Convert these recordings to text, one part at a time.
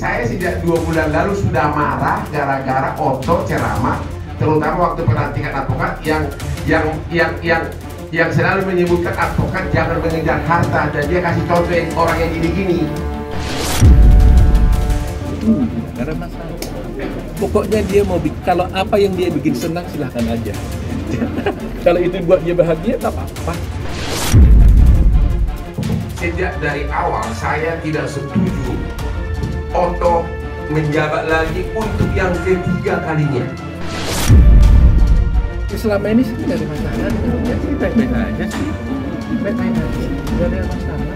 Saya sejak 2 bulan lalu sudah marah gara-gara Otto ceramah, terutama waktu pelantikan advokat yang selalu menyebutkan advokat jangan mengejar harta, dan dia kasih contoh orang yang gini-gini. Gak ada masalah. Pokoknya dia mau kalau apa yang dia bikin senang silahkan aja. Kalau itu buat dia bahagia tak apa-apa. Sejak dari awal saya tidak setuju Otto menjabat lagi untuk yang ketiga kalinya. Selama ini sih tidak ada masalah dengan dia sih, baik-baik aja sih. Baik-baik aja, tidak ada masalah.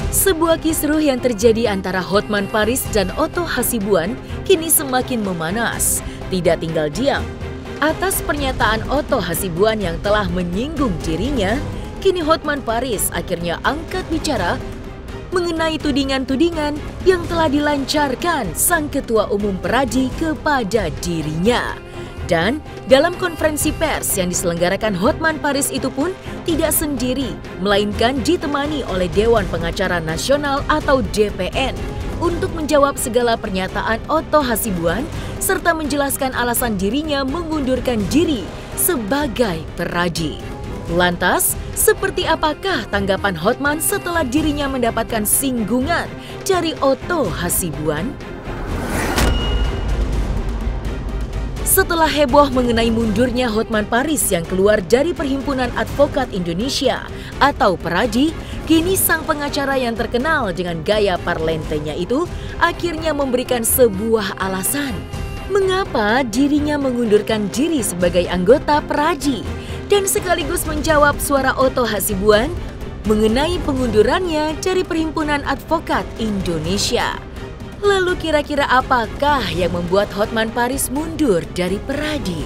Sebuah kisruh yang terjadi antara Hotman Paris dan Otto Hasibuan kini semakin memanas. Tidak tinggal diam. Atas pernyataan Otto Hasibuan yang telah menyinggung dirinya, kini Hotman Paris akhirnya angkat bicara mengenai tudingan-tudingan yang telah dilancarkan sang Ketua Umum Peradi kepada dirinya. Dan dalam konferensi pers yang diselenggarakan Hotman Paris itu pun tidak sendiri, melainkan ditemani oleh Dewan Pengacara Nasional atau DPN untuk menjawab segala pernyataan Otto Hasibuan serta menjelaskan alasan dirinya mengundurkan diri sebagai Peradi. Lantas, seperti apakah tanggapan Hotman setelah dirinya mendapatkan singgungan dari Otto Hasibuan? Setelah heboh mengenai mundurnya Hotman Paris yang keluar dari Perhimpunan Advokat Indonesia atau Peradi, kini sang pengacara yang terkenal dengan gaya parlentenya itu akhirnya memberikan sebuah alasan mengapa dirinya mengundurkan diri sebagai anggota Peradi dan sekaligus menjawab suara Otto Hasibuan mengenai pengundurannya dari Perhimpunan Advokat Indonesia. Lalu kira-kira apakah yang membuat Hotman Paris mundur dari Peradi?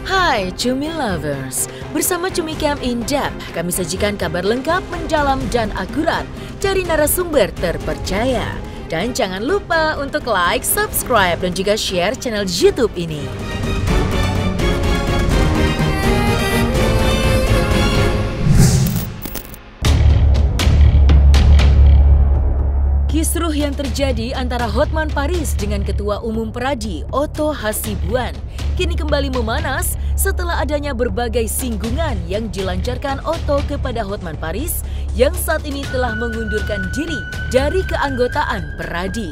Hai Cumi Lovers, bersama Cumi Camp In Depth kami sajikan kabar lengkap, mendalam dan akurat dari narasumber terpercaya. Dan jangan lupa untuk like, subscribe dan juga share channel YouTube ini. Kisruh yang terjadi antara Hotman Paris dengan Ketua Umum Peradi Otto Hasibuan kini kembali memanas setelah adanya berbagai singgungan yang dilancarkan Otto kepada Hotman Paris yang saat ini telah mengundurkan diri dari keanggotaan Peradi.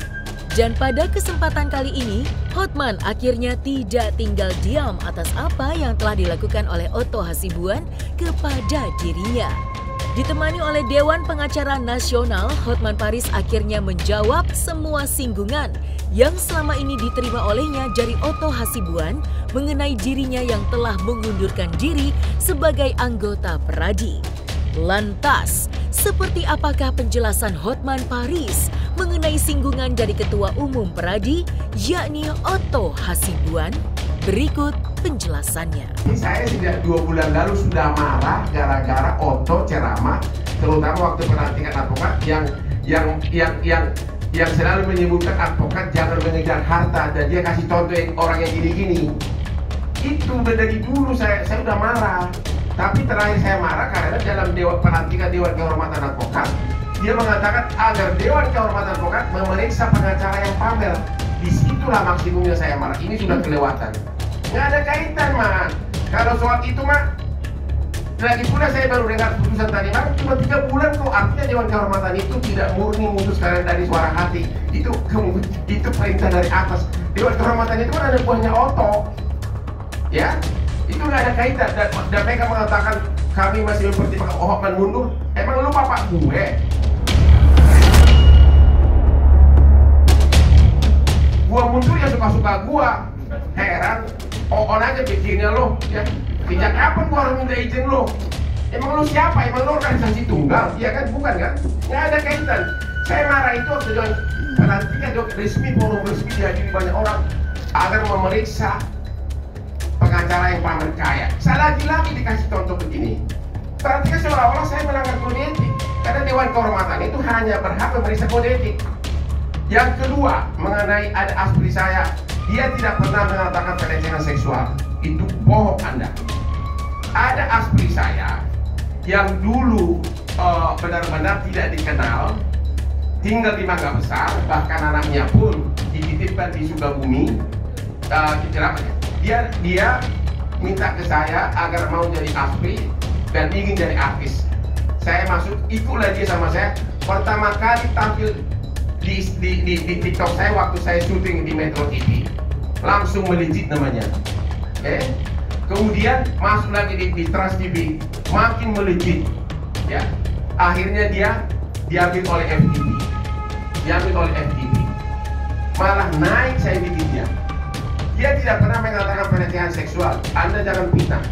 Dan pada kesempatan kali ini, Hotman akhirnya tidak tinggal diam atas apa yang telah dilakukan oleh Otto Hasibuan kepada dirinya. Ditemani oleh Dewan Pengacara Nasional, Hotman Paris akhirnya menjawab semua singgungan yang selama ini diterima olehnya dari Otto Hasibuan mengenai dirinya yang telah mengundurkan diri sebagai anggota Peradi. Lantas, seperti apakah penjelasan Hotman Paris mengenai singgungan dari Ketua Umum Peradi, yakni Otto Hasibuan? Berikut penjelasannya. Saya sejak 2 bulan lalu sudah marah gara-gara Otto ceramah, terutama waktu pelantikan advokat yang selalu menyebutkan advokat jangan mengejar harta, dan dia kasih contoh orang yang gini-gini. Itu dari dulu saya sudah marah. Tapi terakhir saya marah karena dalam pelantikan Dewan Kehormatan Advokat, dia mengatakan agar Dewan Kehormatan Advokat memeriksa pengacara yang pamer. Disitulah maksimumnya saya marah. Ini sudah kelewatan. Nggak ada kaitan, mah. Kalau soal itu, mah, lagi pula saya baru dengar putusan tadi malam cuma 3 bulan kok. Artinya Dewan Kehormatan itu tidak murni memutuskan dari suara hati. Itu perintah dari atas. Dewan Kehormatan itu kan ada buahnya Otto, ya. Itu nggak ada kaitan. Dan mereka mengatakan kami masih mempertimbangkan Hotman mundur. Emang lu bapak gue? Gua mundur ya suka-suka gua. Heran, on aja bikinnya lo, ya. Sejak kapan gua harus minta izin lo? Emang lo siapa? Emang lo organisasi tunggal? Iya kan? Bukan kan? Nggak ada kaitan. Saya marah itu waktu dengan pelantikan resmi, forum resmi dihadiri banyak orang agar memeriksa pengacara yang pamer kaya. Saya lagi-lagi dikasih contoh begini. Berarti kan seolah-olah saya melanggar kode etik. Karena Dewan Kehormatan itu hanya berhak memeriksa kode etik. Yang kedua, mengenai ada aspri saya, dia tidak pernah mengatakan pelecehan seksual. Itu bohong Anda. Ada aspri saya yang dulu benar-benar tidak dikenal, tinggal di Mangga Besar, bahkan anaknya pun dititipkan di Sukabumi. Dia minta ke saya agar mau jadi aspri dan ingin jadi artis. Saya masuk, ikutlah dia sama saya. Pertama kali tampil di TikTok saya waktu saya syuting di Metro TV, langsung melejit namanya. Kemudian masuk lagi di Trans TV, makin melejit. Ya, akhirnya dia diambil oleh FTV. Malah naik saya bikin dia. Dia tidak pernah mengatakan pelecehan seksual. Anda jangan fitnah.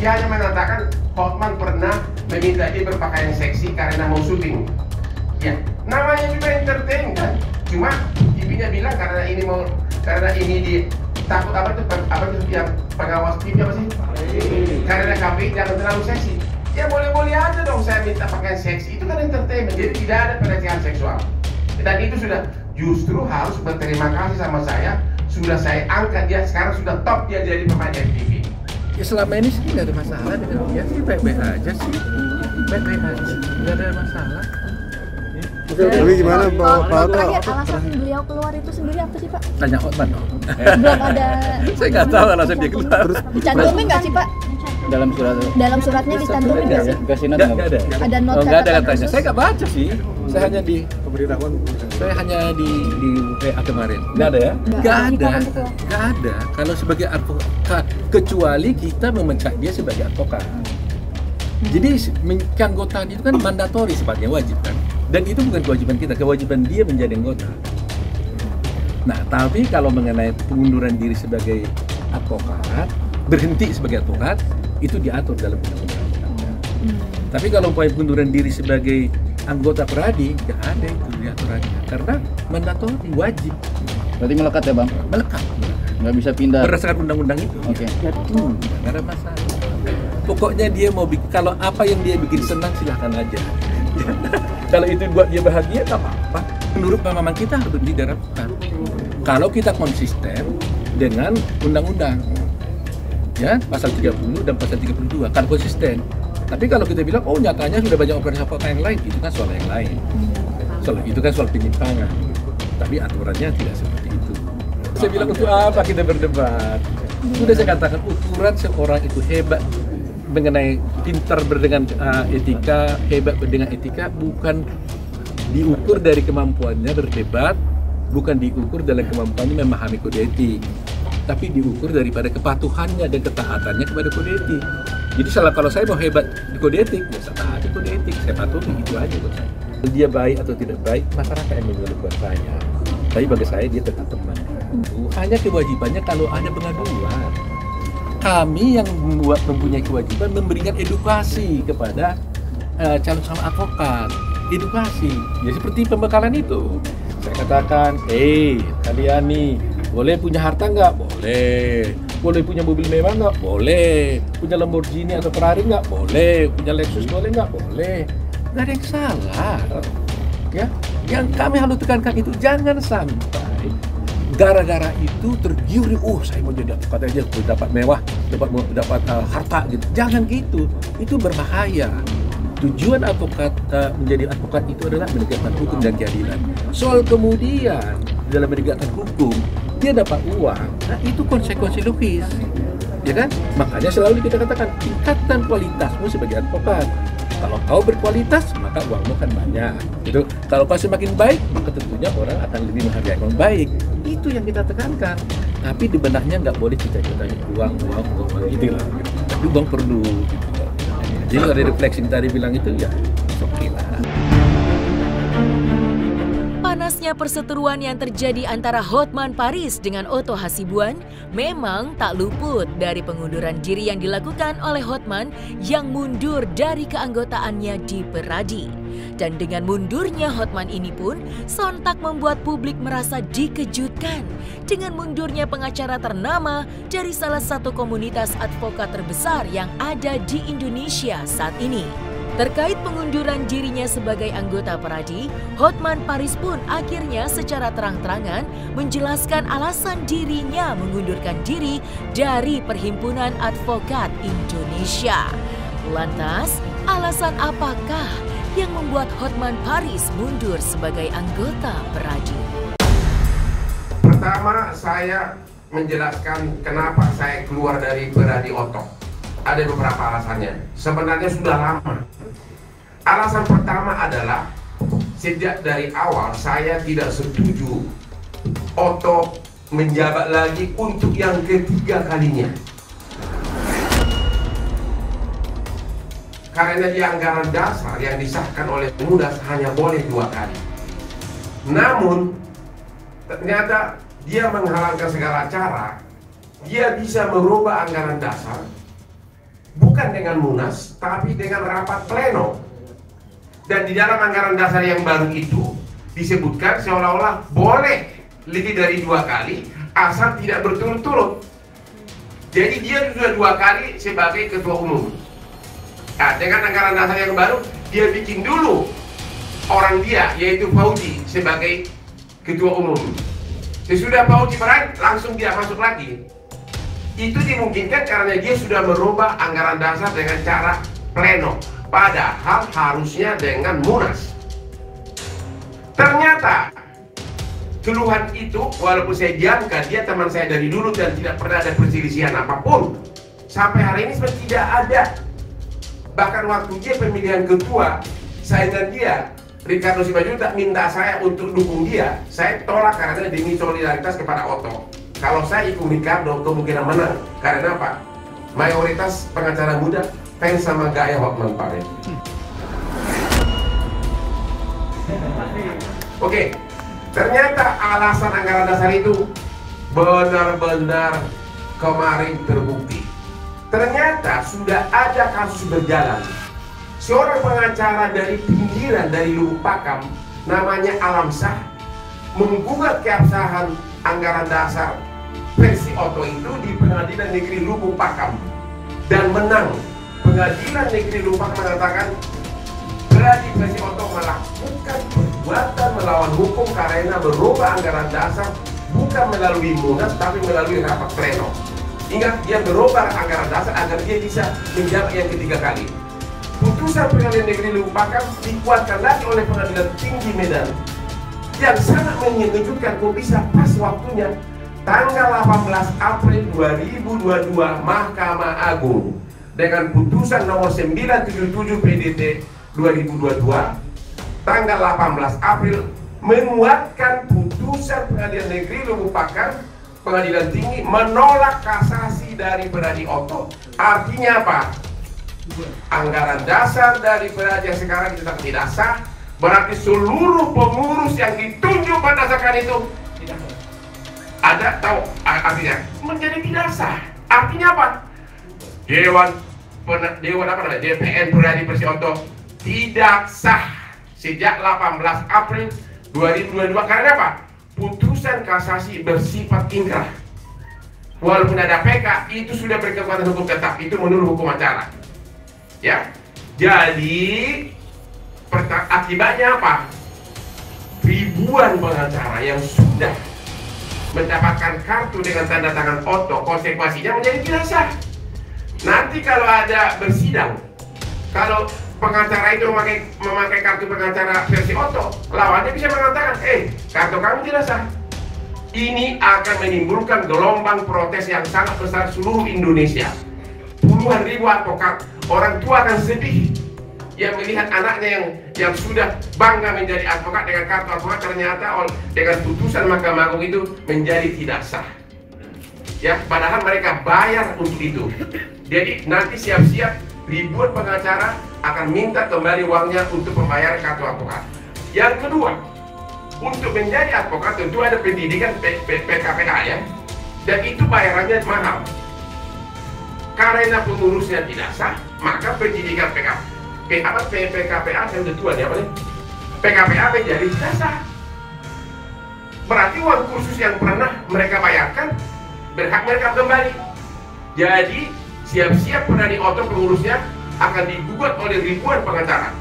Dia hanya mengatakan Hotman pernah meminta dia berpakaian seksi karena mau syuting. Ya, namanya juga entertain kan. Cuma TV-nya bilang karena ini di takut apa itu yang pengawas TV apa sih? Karena KPI jangan terlalu seksi. Ya boleh-boleh aja dong saya minta pakaian seksi. Itu kan entertainment. Jadi tidak ada pelecehan seksual. Dan itu sudah justru harus berterima kasih sama saya. Sudah saya angkat dia, sekarang sudah top dia jadi pemain FTV. Ya selama ini sih nggak ada masalah dengan dia sih, baik-baik aja sih, baik-baik aja, nggak ada masalah. Tapi gimana Pak Oto? Alasan beliau keluar itu sendiri apa sih Pak? Tanya Hotman dong. Belum ada. Saya nggak tahu alasan dia keluar. Dicantumin nggak sih Pak? Dalam suratnya dicantumin nggak sih? Nggak ada. Ada not nggak ada catatan katanya. khusus? Saya nggak baca sih. Saya hanya di Pemberitahuan. Saya hanya di WA kemarin. Nggak ada ya? Nggak ada. Kalau sebagai advokat, kecuali kita memecat dia sebagai advokat. Jadi keanggotaan itu kan mandatori sifatnya, wajib kan. Dan itu bukan kewajiban kita, kewajiban dia menjadi anggota. Nah, tapi kalau mengenai pengunduran diri sebagai advokat, berhenti sebagai advokat, itu diatur dalam undang-undang. Tapi kalau upaya pengunduran diri sebagai anggota Peradi, nggak ada itu diaturannya. Karena mandatori, wajib. Berarti melekat ya Bang? Melekat. Nggak bisa pindah? Berdasarkan undang-undang itu. Oke. Nggak ada masalah. Pokoknya dia mau kalau apa yang dia bikin senang silahkan aja. Kalau itu buat dia bahagia, nggak apa-apa. Menurut pemahaman kita harus diterapkan. Kalau kita konsisten dengan undang-undang, ya pasal 30 dan pasal 32, kan konsisten. Tapi kalau kita bilang, oh nyatanya sudah banyak operasi apa yang lain, itu kan soal yang lain. Itu kan soal penyimpangan. Tapi aturannya tidak seperti itu. Saya bilang untuk apa kita berdebat? Sudah saya katakan ukuran seorang itu hebat mengenai pintar dengan etika, hebat dengan etika bukan diukur dari kemampuannya berdebat, bukan diukur dalam kemampuannya memahami kode etik, tapi diukur daripada kepatuhannya dan ketaatannya kepada kode etik. Jadi kalau saya mau hebat di kode etik, ya saya taati kode etik, saya patuhi, itu aja buat saya. Dia baik atau tidak baik, masyarakat yang menilai buat saya. Tapi bagi saya dia tetap teman. Hanya kewajibannya kalau ada pengaduan. Kami yang mempunyai kewajiban memberikan edukasi kepada calon advokat. Edukasi, ya seperti pembekalan itu. Saya katakan, kalian nih boleh punya harta nggak? Boleh. Boleh punya mobil mewah nggak? Boleh. Punya Lamborghini atau Ferrari nggak? Boleh. Punya Lexus boleh nggak? Boleh. Nggak ada yang salah. Ya, yang kami harus tekankan itu jangan sampai gara-gara itu tergiur, saya mau jadi advokat aja, dapat mewah, dapat harta gitu. Jangan gitu, itu berbahaya. Tujuan advokat menjadi advokat itu adalah menegakkan hukum dan keadilan. Soal kemudian dalam menegakkan hukum dia dapat uang, nah itu konsekuensi logis, ya kan? Makanya selalu kita katakan tingkatkan kualitasmu sebagai advokat. Kalau kau berkualitas, maka uangmu akan banyak. Gitu. Kalau kau semakin baik, maka tentunya orang akan lebih menghargai orang baik. Itu yang kita tekankan. Tapi di benaknya nggak boleh cita-citanya uang gitu lah. Tapi uang perlu. Gitu. Jadi kalau ada refleksi tadi bilang itu ya, oke lah. Panasnya perseteruan yang terjadi antara Hotman Paris dengan Otto Hasibuan memang tak luput dari pengunduran diri yang dilakukan oleh Hotman yang mundur dari keanggotaannya di Peradi. Dan dengan mundurnya Hotman ini pun sontak membuat publik merasa dikejutkan dengan mundurnya pengacara ternama dari salah satu komunitas advokat terbesar yang ada di Indonesia saat ini. Terkait pengunduran dirinya sebagai anggota Peradi, Hotman Paris pun akhirnya secara terang-terangan menjelaskan alasan dirinya mengundurkan diri dari Perhimpunan Advokat Indonesia. Lantas, Alasan apakah yang membuat Hotman Paris mundur sebagai anggota Peradi? Pertama, saya menjelaskan kenapa saya keluar dari Peradi Oto. Ada beberapa alasannya. Sebenarnya sudah lama. Alasan pertama adalah sejak dari awal saya tidak setuju Oto menjabat lagi untuk yang ketiga kalinya. Karena di anggaran dasar yang disahkan oleh Munas hanya boleh 2 kali. Namun ternyata dia menghalangkan segala cara. Dia bisa merubah anggaran dasar bukan dengan Munas, tapi dengan rapat pleno. Dan di dalam anggaran dasar yang baru itu disebutkan seolah-olah boleh lebih dari 2 kali asal tidak berturut-turut. Jadi dia sudah 2 kali sebagai ketua umum. Nah, dengan anggaran dasar yang baru, dia bikin dulu orang dia, yaitu Fauzi, sebagai ketua umum. Sesudah Fauzi berakhir, langsung dia masuk lagi. Itu dimungkinkan karena dia sudah merubah anggaran dasar dengan cara pleno. Padahal harusnya dengan Munas. Ternyata keluhan itu, walaupun saya diamkan, dia teman saya dari dulu dan tidak pernah ada perselisihan apapun. Sampai hari ini sebenarnya tidak ada. Bahkan waktu dia pemilihan ketua, saya dan dia, Ricardo Simanjuntak minta saya untuk dukung dia. Saya tolak karena demi solidaritas kepada Oto. Kalau saya ikut Ricardo, kemungkinan menang. Karena apa? Mayoritas pengacara muda fans sama gaya Hotman Paris. Oke, ternyata alasan anggaran dasar itu benar-benar kemarin terbukti. Ternyata sudah ada kasus berjalan. Seorang pengacara dari pinggiran dari Lubuk Pakam, namanya Alamsah, menggugat keabsahan anggaran dasar versi Oto itu di Pengadilan Negeri Lubuk Pakam dan menang. Pengadilan Negeri Lubuk Pakam mengatakan Peradi versi Oto melakukan perbuatan melawan hukum karena merubah anggaran dasar bukan melalui Munas tapi melalui rapat pleno. Ingat, dia merubah anggaran dasar agar dia bisa menjabat yang ketiga kali. Putusan Pengadilan Negeri Lubuk Pakam dikuatkan lagi oleh Pengadilan Tinggi Medan yang sangat mengejutkan. Kok bisa pas waktunya tanggal 18 April 2022 Mahkamah Agung dengan putusan nomor 977 PDT 2022 tanggal 18 April menguatkan putusan Pengadilan Negeri Lubuk Pakam, Pengadilan Tinggi menolak kasasi dari Peradi Oto. Artinya apa? Anggaran dasar dari Peradi yang sekarang ditetapkan tidak sah. Berarti seluruh pengurus yang ditunjuk berdasarkan itu tidak ada, tahu artinya menjadi tidak sah. Artinya apa? Dewan apa namanya? DPN Peradi versi Oto tidak sah sejak 18 April 2022. Karena apa? Putusan kasasi bersifat inkrah. Walaupun ada PK, itu sudah berkekuatan hukum tetap. Itu menurut hukum acara. Ya, jadi akibatnya apa? Ribuan pengacara yang sudah mendapatkan kartu dengan tanda tangan Oto, konsekuensinya menjadi tidak sah. Nanti kalau ada bersidang, kalau pengacara itu memakai kartu pengacara versi Oto, lawannya bisa mengatakan, kartu kamu tidak sah. Ini akan menimbulkan gelombang protes yang sangat besar seluruh Indonesia. Puluhan ribu advokat, orang tua akan sedih yang melihat anaknya yang sudah bangga menjadi advokat dengan kartu advokat ternyata dengan putusan Mahkamah Agung itu menjadi tidak sah. Ya, padahal mereka bayar untuk itu. Jadi nanti siap-siap ribuan pengacara akan minta kembali uangnya untuk pembayaran kartu advokat. Yang kedua, untuk menjadi advokat tentu ada pendidikan PKPA ya, dan itu bayarannya mahal. Karena pengurusnya tidak sah, maka pendidikan PKPA tentuan ya, PKPA menjadi tidak sah. Berarti uang kursus yang pernah mereka bayarkan berhak mereka kembali. Jadi siap-siap Peradi Oto pengurusnya akan digugat oleh ribuan pengacara.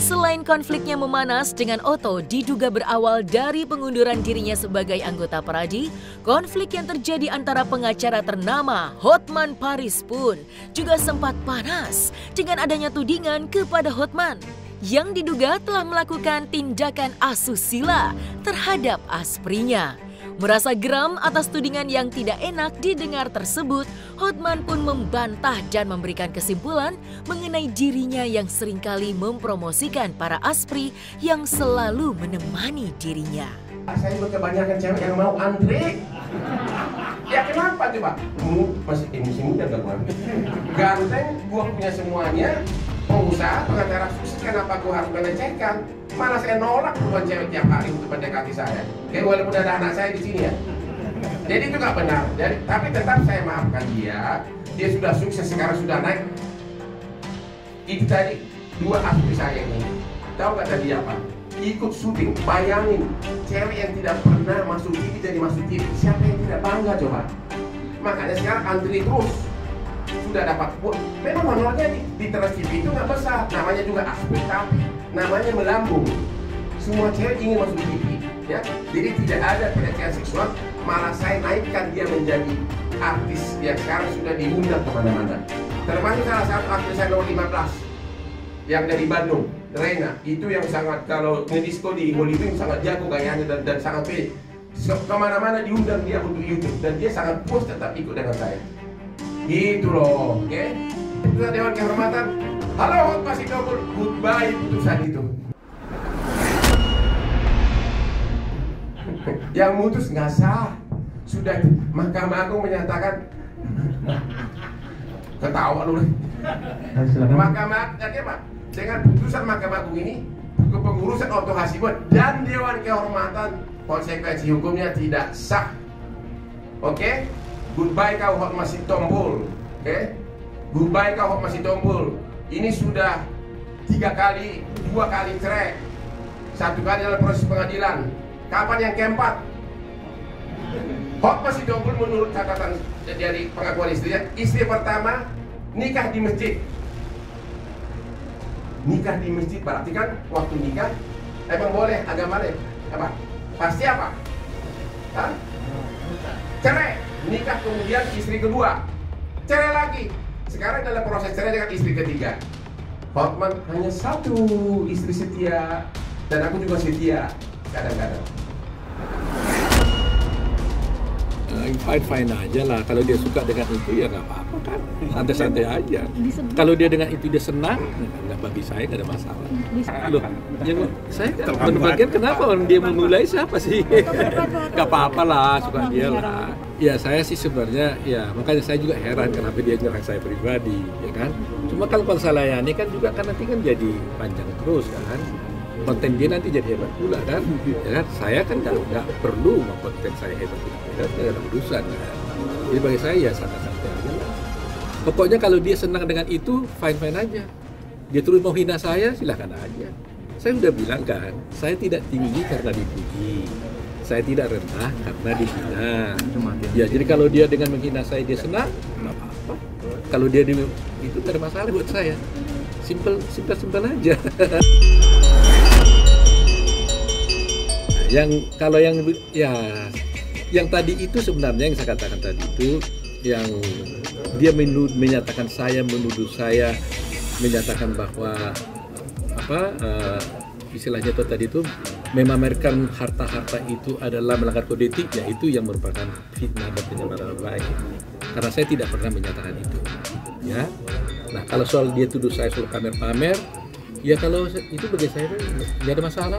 Selain konfliknya memanas dengan Otto diduga berawal dari pengunduran dirinya sebagai anggota Peradi, konflik yang terjadi antara pengacara ternama Hotman Paris pun juga sempat panas dengan adanya tudingan kepada Hotman yang diduga telah melakukan tindakan asusila terhadap asprinya. Merasa geram atas tudingan yang tidak enak didengar tersebut, Hotman pun membantah dan memberikan kesimpulan mengenai dirinya yang seringkali mempromosikan para aspri yang selalu menemani dirinya. Saya kebanyakan cewek yang mau Andre. Ya kenapa coba? Masih muda gak gua? Ganteng, gua punya semuanya. Pengusaha, pengacara sukses, kenapa gua harus melecehkan? Malah saya nolak bukan cewek tiap hari untuk mendekati saya. Kayak walaupun ada anak saya di sini ya. Jadi itu gak benar. Tapi tetap saya maafkan dia. Dia sudah sukses, sekarang sudah naik. Itu tadi dua aspri saya ini. Tahu gak tadi apa? Ikut syuting, bayangin cewek yang tidak pernah masuk TV jadi masuk TV. Siapa yang tidak bangga coba? Makanya sekarang antri terus. Sudah dapat buat. Memang honornya di Trans TV itu nggak besar. Namanya juga aspri, tapi namanya melambung. Semua cewek ingin masuk TV, ya. Jadi tidak ada pelecehan seksual. Malah saya naikkan dia menjadi artis yang sekarang sudah diundang kemana-mana. Termasuk salah satu aktris saya nomor 15 yang dari Bandung, Rena. Itu yang sangat, kalau ngedisco di Hollywood sangat jago gayanya dan sangat pede. Kemana-mana diundang dia untuk YouTube dan dia sangat puas tetap ikut dengan saya. Gitu loh, oke? Putusan Dewan Kehormatan. Halo Hotman Sitompul, goodbye putusan itu. Yang mutus nggak sah. Sudah Mahkamah Agung menyatakan. Ketawa lu. Mahkamah, jadi apa? Dengan putusan Mahkamah Agung ini, kepengurusan Otto Hasibuan dan Dewan Kehormatan, konsekuensi hukumnya tidak sah. Oke? Goodbye kau Hotman Sitompul. Oke? Goodbye kau Hotman Sitompul. Ini sudah 2 kali cerai. 1 kali dalam proses pengadilan. Kapan yang keempat? Hotman Sitompul menurut catatan dari pengakuan istrinya, istri pertama nikah di masjid. Nikah di masjid berarti kan waktu nikah emang boleh agama lain. Apa? Pasti apa? Hah? Cerai. Nikah kemudian istri kedua, cerai lagi. Sekarang dalam proses cerai dengan istri ketiga. Hotman hanya 1 istri setia dan aku juga setia kadang-kadang. Fine aja lah, kalau dia suka dengan itu ya nggak apa-apa kan, santai-santai aja. Kalau dia dengan itu dia senang, nggak, bagi saya nggak ada masalah. Loh, yang saya bagian kenapa orang dia memulai siapa sih? Nggak apa-apa lah, suka dia lah. Ya saya sih sebenarnya ya makanya saya juga heran kenapa dia nyerang saya pribadi, ya kan? Cuma kalau saya layani kan juga kan nanti kan jadi panjang terus kan. Konten dia nanti jadi hebat pula kan, ya kan? Saya kan nggak perlu konten saya hebat pula, kan? Nggak ada urusan kan. Jadi bagi saya ya santai-santai aja lah. Pokoknya kalau dia senang dengan itu, fine aja. Dia terus mau hina saya, silahkan aja. Saya udah bilang kan, saya tidak tinggi karena dipuji, saya tidak rendah karena dihina. Ya jadi kalau dia dengan menghina saya dia senang, nggak apa-apa. Kalau dia itu tidak ada masalah buat saya. Simple aja. Yang tadi itu sebenarnya yang saya katakan tadi itu yang dia menyatakan saya, menuduh saya, menyatakan bahwa istilahnya itu tadi itu memamerkan harta-harta itu adalah melanggar kode etik, ya itu yang merupakan fitnah dan pencemaran nama baik. Karena saya tidak pernah menyatakan itu, ya. Nah kalau soal dia tuduh saya soal pamer-pamer, ya kalau itu bagi saya nggak ada masalah.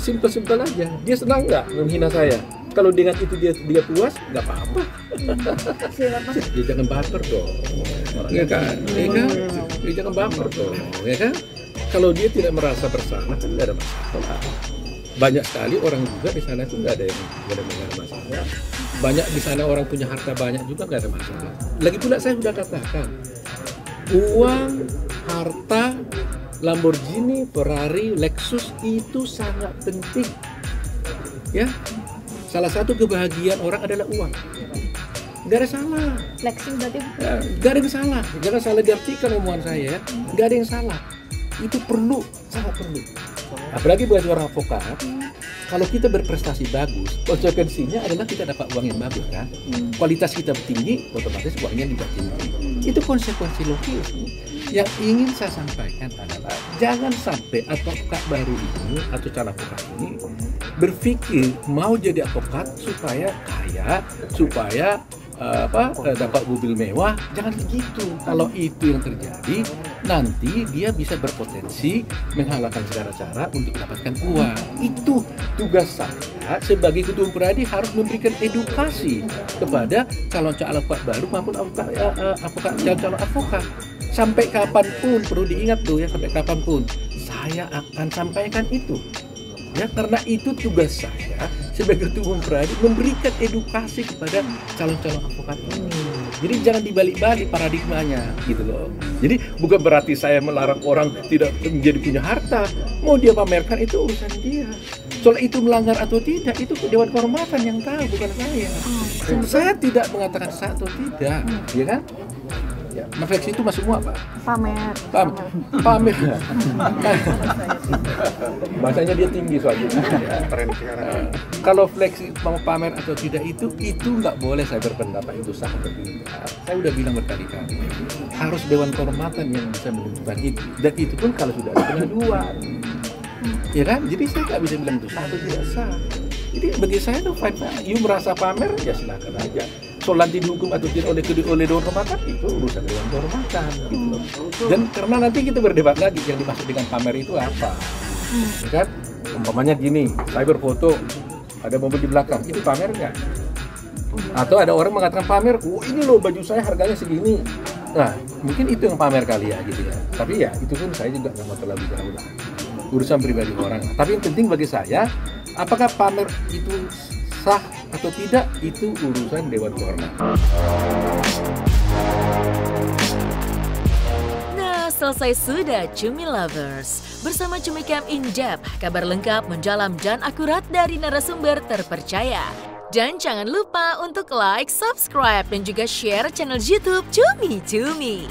Simple aja. Dia senang nggak menghina saya? Kalau dengan itu dia puas, nggak apa-apa. Dia jangan baper dong, ya kan? Dia jangan baper dong, ya kan? Kalau dia tidak merasa bersalah, kan nggak ada masalah. Banyak sekali orang juga di sana itu nggak ada masalah. Banyak di sana orang punya harta banyak juga nggak ada masalah. Lagi pula saya sudah katakan, uang, harta, Lamborghini, Ferrari, Lexus itu sangat penting. Ya, salah satu kebahagiaan orang adalah uang. Gak ada salah. Flexing berarti? Ya, gak ada yang salah. Jangan salah diartikan omongan saya. Gak ada yang salah. Itu perlu, sangat perlu. Apalagi buat seorang advokat, kalau kita berprestasi bagus, konsekuensinya adalah kita dapat uang yang bagus kan. Kualitas kita tinggi, otomatis uangnya juga tinggi. Itu konsekuensi logis. Yang ingin saya sampaikan adalah jangan sampai advokat baru ini atau calon advokat ini berpikir mau jadi advokat supaya kaya, supaya dapat mobil mewah. Jangan begitu. Kalau itu yang terjadi, nanti dia bisa berpotensi menghalalkan segala cara untuk mendapatkan uang. Itu tugas saya sebagai ketua umum Peradi, harus memberikan edukasi kepada calon-calon advokat baru maupun calon advokat. Sampai kapanpun, perlu diingat tuh ya, sampai kapanpun saya akan sampaikan itu. Ya, karena itu tugas saya sebagai ketua umum Peradi, memberikan edukasi kepada calon-calon advokat ini. Jadi jangan dibalik-balik paradigmanya gitu loh. Jadi bukan berarti saya melarang orang tidak menjadi punya harta. Mau dia pamerkan itu urusan dia. Soal itu melanggar atau tidak, itu Dewan Kehormatan yang tahu, bukan saya. Saya tidak mengatakan sah atau tidak, ya kan? Ya, fleksi itu masuk semua, Pak. Pamer. Bahasanya dia tinggi soalnya. Kalau fleksi mau pamer atau tidak itu nggak boleh saya berpendapat itu sah atau tidak. Saya udah bilang berkali-kali. Harus Dewan Kehormatan yang bisa menentukan itu. Dan itu pun kalau sudah ada pengaduan. Ya kan? Jadi saya nggak bisa bilang itu sah atau tidak sah. Jadi bagi saya itu fine. You merasa pamer, ya silakan aja. Soal nanti dihukum atau tidak oleh Dewan Kehormatan, itu urusan Dewan Kehormatan gitu. Dan karena nanti kita berdebat lagi yang dimaksud dengan pamer itu apa, ya kan? Umpamanya gini, saya berfoto ada mobil di belakang, itu pamer nggak? Atau ada orang mengatakan pamer, oh ini loh baju saya harganya segini. Nah mungkin itu yang pamer kali ya gitu ya. Tapi ya itu pun saya juga nggak mau terlalu jauh lah, urusan pribadi orang. Tapi yang penting bagi saya, apakah pamer itu sah atau tidak, itu urusan Dewan Kehormatan. Nah, selesai sudah Cumi Lovers. Bersama Cumi Camp In-Depth, kabar lengkap, mendalam dan akurat dari narasumber terpercaya. Dan jangan lupa untuk like, subscribe, dan juga share channel YouTube Cumi Cumi.